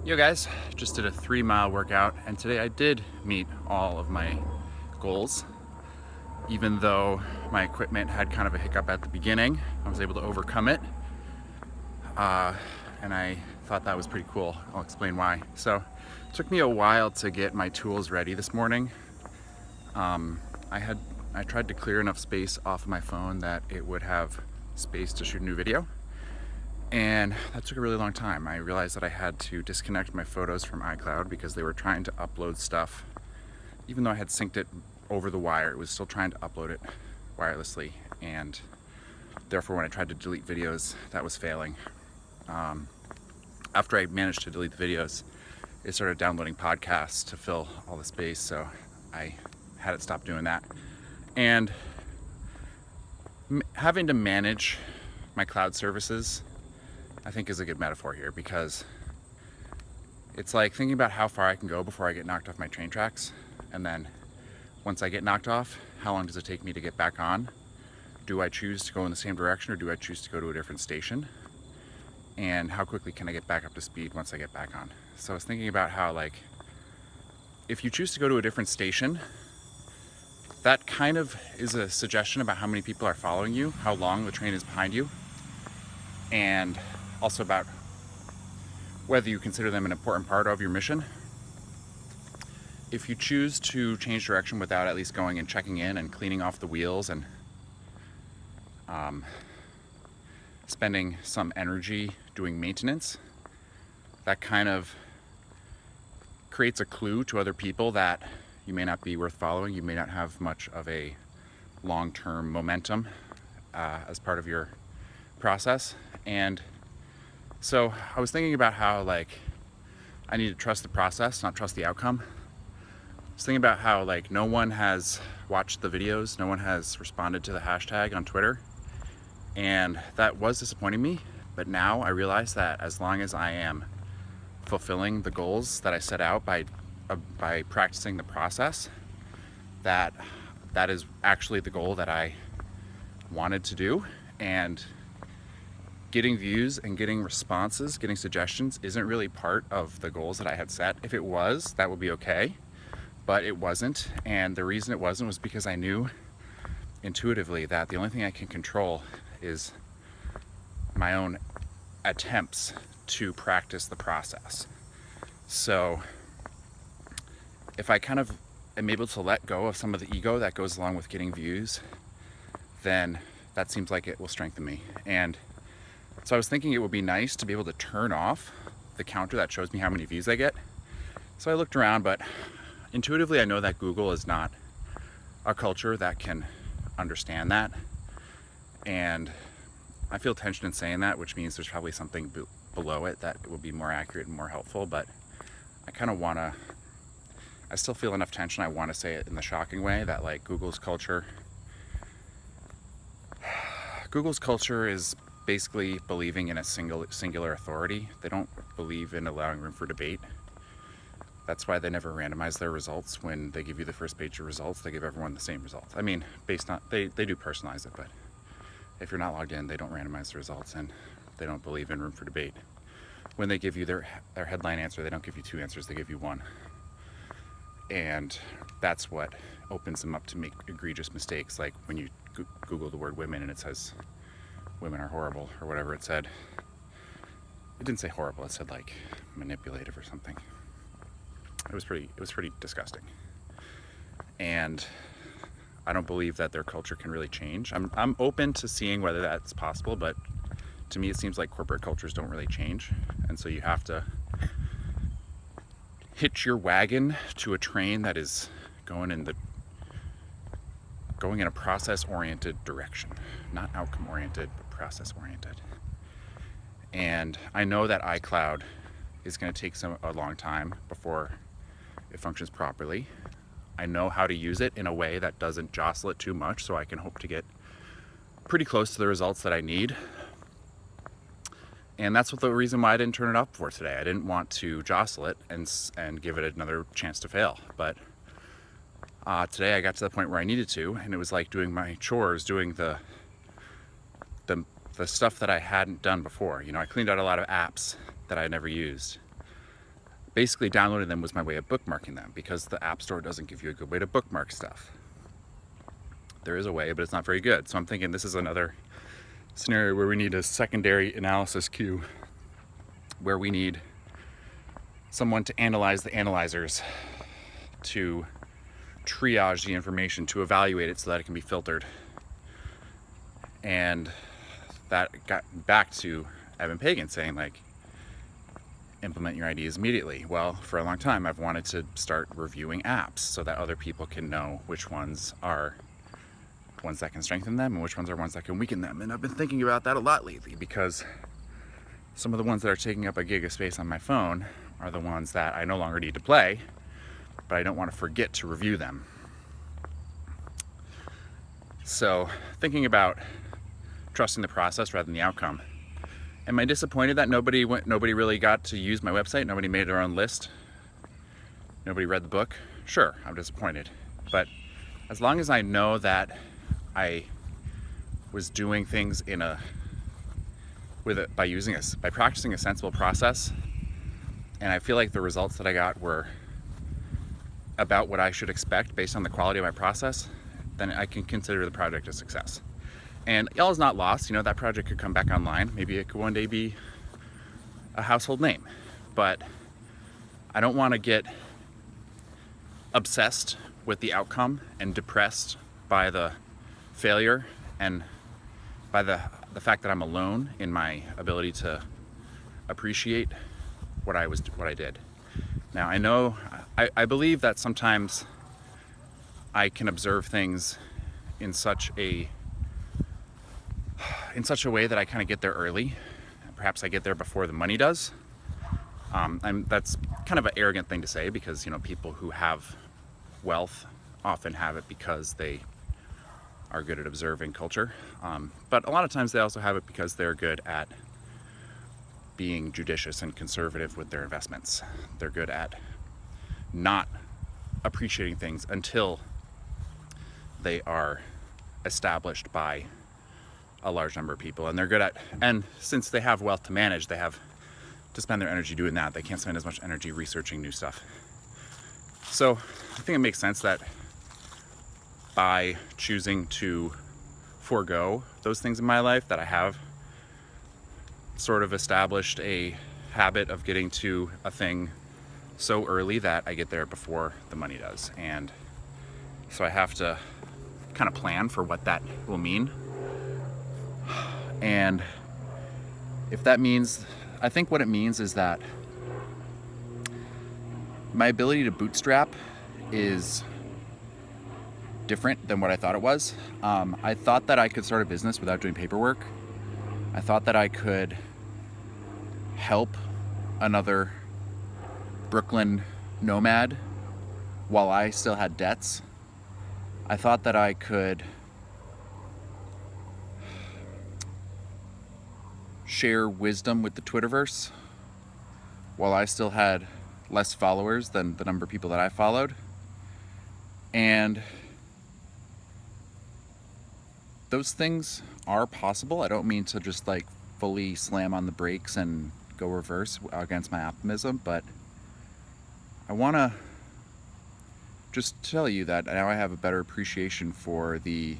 Yo guys, just did a 3-mile workout and today I did meet all of my goals. Even though my equipment had kind of a hiccup at the beginning, I was able to overcome it. And I thought that was pretty cool. I'll explain why. So it took me a while to get my tools ready this morning. I tried to clear enough space off of my phone that it would have space to shoot a new video. And that took a really long time. I realized that I had to disconnect my photos from iCloud because they were trying to upload stuff. Even though I had synced it over the wire, it was still trying to upload it wirelessly. And therefore, when I tried to delete videos, that was failing. After I managed to delete the videos, it started downloading podcasts to fill all the space. So I had it stop doing that. And having to manage my cloud services, I think, is a good metaphor here, because it's like thinking about how far I can go before I get knocked off my train tracks, and then once I get knocked off, how long does it take me to get back on? Do I choose to go in the same direction, or do I choose to go to a different station? And how quickly can I get back up to speed once I get back on? So I was thinking about how, like, if you choose to go to a different station, that kind of is a suggestion about how many people are following you, how long the train is behind you, and also about whether you consider them an important part of your mission. If you choose to change direction without at least going and checking in and cleaning off the wheels and spending some energy doing maintenance, that kind of creates a clue to other people that you may not be worth following. You may not have much of a long-term momentum as part of your process. And so I was thinking about how, like, I need to trust the process, not trust the outcome. I was thinking about how, like, no one has watched the videos, no one has responded to the hashtag on Twitter, and that was disappointing me. But now I realize that as long as I am fulfilling the goals that I set out by practicing the process, that is actually the goal that I wanted to do. And getting views and getting responses, getting suggestions isn't really part of the goals that I had set. If it was, that would be okay, but it wasn't. And the reason it wasn't was because I knew intuitively that the only thing I can control is my own attempts to practice the process. So if I kind of am able to let go of some of the ego that goes along with getting views, then that seems like it will strengthen me. And so I was thinking it would be nice to be able to turn off the counter that shows me how many views I get. So I looked around, but intuitively I know that Google is not a culture that can understand that. And I feel tension in saying that, which means there's probably something below it that will be more accurate and more helpful. But I kind of I still feel enough tension. I want to say it in the shocking way that, like, Google's culture is basically believing in a singular authority. They don't believe in allowing room for debate. That's why they never randomize their results. When they give you the first page of results, they give everyone the same results. I mean, based on, they do personalize it, but if you're not logged in, they don't randomize the results, and they don't believe in room for debate. When they give you their headline answer, they don't give you two answers, they give you one. And that's what opens them up to make egregious mistakes, like when you Google the word women and it says women are horrible, or whatever it said. It didn't say horrible, it said, like, manipulative or something. It was pretty disgusting. And I don't believe that their culture can really change. I'm open to seeing whether that's possible, but to me it seems like corporate cultures don't really change. And so you have to hitch your wagon to a train that is going in a process-oriented direction. Not outcome-oriented, but process-oriented. And I know that iCloud is going to take a long time before it functions properly. I know how to use it in a way that doesn't jostle it too much, so I can hope to get pretty close to the results that I need. And that's the reason why I didn't turn it up for today. I didn't want to jostle it and give it another chance to fail. But today I got to the point where I needed to, and it was like doing my chores, doing the stuff that I hadn't done before. You know, I cleaned out a lot of apps that I never used. basically downloading them was my way of bookmarking them, because the App Store doesn't give you a good way to bookmark stuff. There is a way, but it's not very good. So I'm thinking this is another scenario where we need a secondary analysis queue, where we need someone to analyze the analyzers, to triage the information, to evaluate it so that it can be filtered. And that got back to Evan Pagan saying, like, implement your ideas immediately. Well, for a long time I've wanted to start reviewing apps so that other people can know which ones are ones that can strengthen them and which ones are ones that can weaken them. And I've been thinking about that a lot lately, because some of the ones that are taking up a gig of space on my phone are the ones that I no longer need to play, but I don't want to forget to review them. So thinking about trusting the process rather than the outcome. Am I disappointed that nobody really got to use my website? Nobody made their own list? Nobody read the book? Sure, I'm disappointed. But as long as I know that I was doing things by practicing a sensible process, and I feel like the results that I got were about what I should expect based on the quality of my process, then I can consider the project a success. And all is not lost. That project could come back online. Maybe it could one day be a household name. But I don't want to get obsessed with the outcome and depressed by the failure and by the fact that I'm alone in my ability to appreciate what I did. Now, I believe that sometimes I can observe things in such a way that I kind of get there early. Perhaps I get there before the money does. That's kind of an arrogant thing to say, because people who have wealth often have it because they are good at observing culture. But a lot of times they also have it because they're good at being judicious and conservative with their investments. They're good at not appreciating things until they are established by a large number of people, and since they have wealth to manage, they have to spend their energy doing that. They can't spend as much energy researching new stuff. So I think it makes sense that by choosing to forego those things in my life, that I have sort of established a habit of getting to a thing so early that I get there before the money does. And so I have to kind of plan for what that will mean. And if that means, I think what it means is that my ability to bootstrap is different than what I thought it was. I thought that I could start a business without doing paperwork. I thought that I could help another Brooklyn nomad while I still had debts. I thought that I could share wisdom with the Twitterverse while I still had less followers than the number of people that I followed. And those things are possible. I don't mean to just fully slam on the brakes and go reverse against my optimism, but I want to just tell you that now I have a better appreciation for the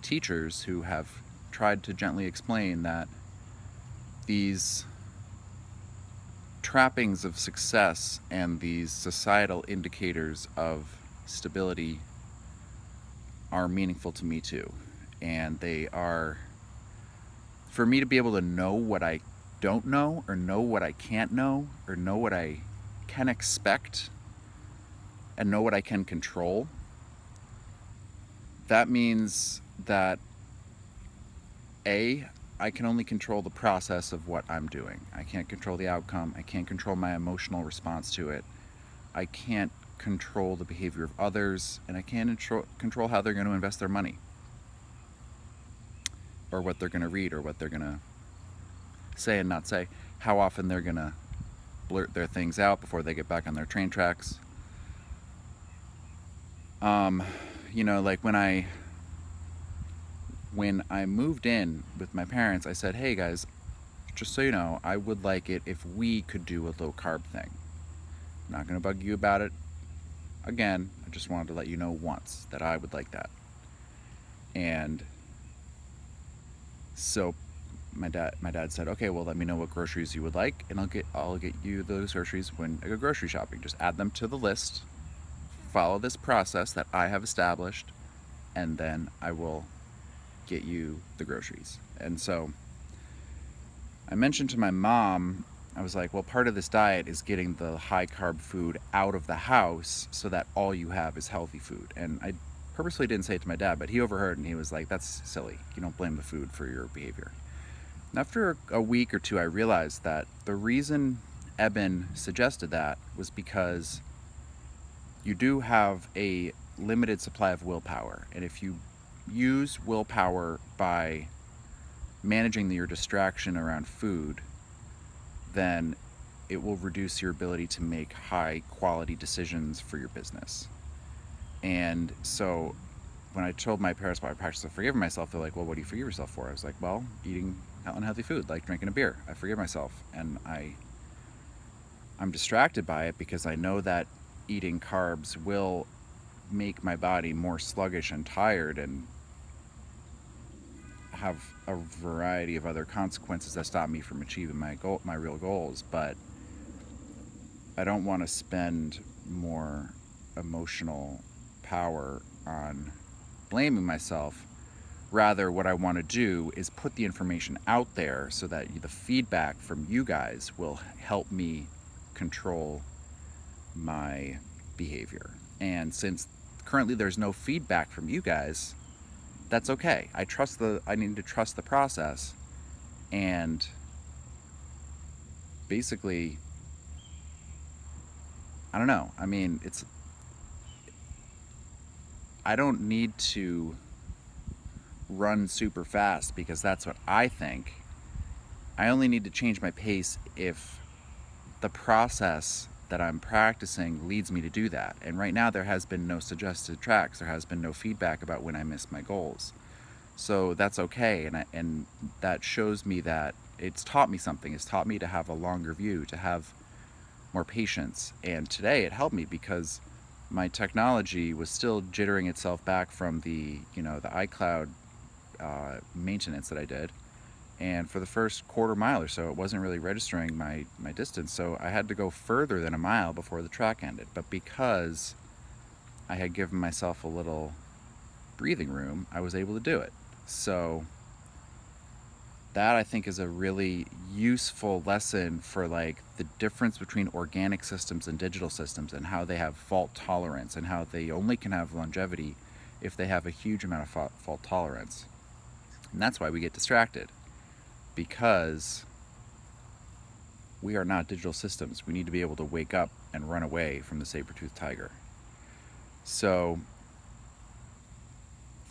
teachers who have tried to gently explain that these trappings of success and these societal indicators of stability are meaningful to me too. And they are, for me to be able to know what I don't know, or know what I can't know, or know what I can expect, and know what I can control, that means that I can only control the process of what I'm doing. I can't control the outcome. I can't control my emotional response to it. I can't control the behavior of others, and I can't control how they're going to invest their money, or what they're going to read, or what they're going to say and not say, how often they're going to blurt their things out before they get back on their train tracks. When I moved in with my parents, I said, hey guys, just so you know, I would like it if we could do a low carb thing. I'm not going to bug you about it again. I just wanted to let you know once that I would like that. And so my dad said, okay, well, let me know what groceries you would like, and I'll get you those groceries when I go grocery shopping. Just add them to the list, follow this process that I have established, and then I will get you the groceries. And so I mentioned to my mom, I was like, well, part of this diet is getting the high carb food out of the house so that all you have is healthy food. And I purposely didn't say it to my dad, but he overheard and he was like, that's silly. You don't blame the food for your behavior. And after a week or two, I realized that the reason Eben suggested that was because you do have a limited supply of willpower. And if you use willpower by managing your distraction around food, then it will reduce your ability to make high quality decisions for your business. And so when I told my parents about my practice of forgiving myself, they're like, well, what do you forgive yourself for? I was like, well, eating unhealthy food, like drinking a beer. I forgive myself. And I'm distracted by it because I know that eating carbs will make my body more sluggish and tired and have a variety of other consequences that stop me from achieving my real goals. But I don't want to spend more emotional power on blaming myself. Rather, what I want to do is put the information out there so that the feedback from you guys will help me control my behavior. And since currently there's no feedback from you guys, that's okay. I need to trust the process. And basically, I don't know. I mean, I don't need to run super fast because that's what I think. I only need to change my pace if the process that I'm practicing leads me to do that. And right now there has been no suggested tracks. There has been no feedback about when I missed my goals. So that's okay. And that shows me that it's taught me something. It's taught me to have a longer view, to have more patience. And today it helped me because my technology was still jittering itself back from the iCloud maintenance that I did. And for the first quarter mile or so, it wasn't really registering my distance. So I had to go further than a mile before the track ended. But because I had given myself a little breathing room, I was able to do it. So that, I think, is a really useful lesson for like the difference between organic systems and digital systems, and how they have fault tolerance, and how they only can have longevity if they have a huge amount of fault tolerance. And that's why we get distracted, because we are not digital systems. We need to be able to wake up and run away from the saber-toothed tiger. So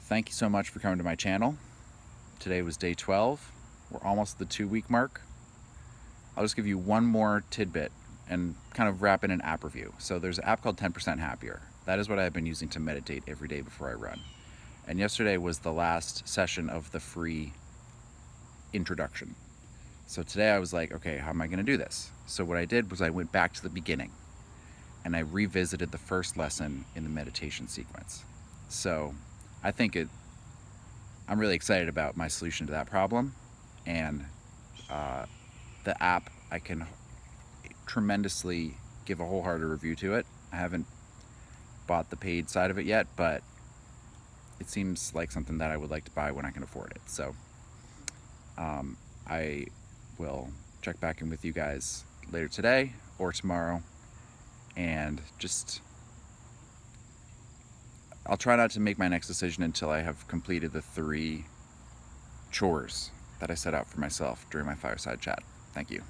thank you so much for coming to my channel. Today was day 12. We're almost at the 2-week mark. I'll just give you one more tidbit and kind of wrap in an app review. So there's an app called 10% Happier. That is what I've been using to meditate every day before I run. And yesterday was the last session of the free introduction. So today I was like, okay, how am I going to do this? So what I did was I went back to the beginning and I revisited the first lesson in the meditation sequence. So I think I'm really excited about my solution to that problem. And the app, I can tremendously give a wholehearted review to it. I haven't bought the paid side of it yet, but it seems like something that I would like to buy when I can afford it. So I will check back in with you guys later today or tomorrow, and I'll try not to make my next decision until I have completed the 3 chores that I set out for myself during my fireside chat. Thank you.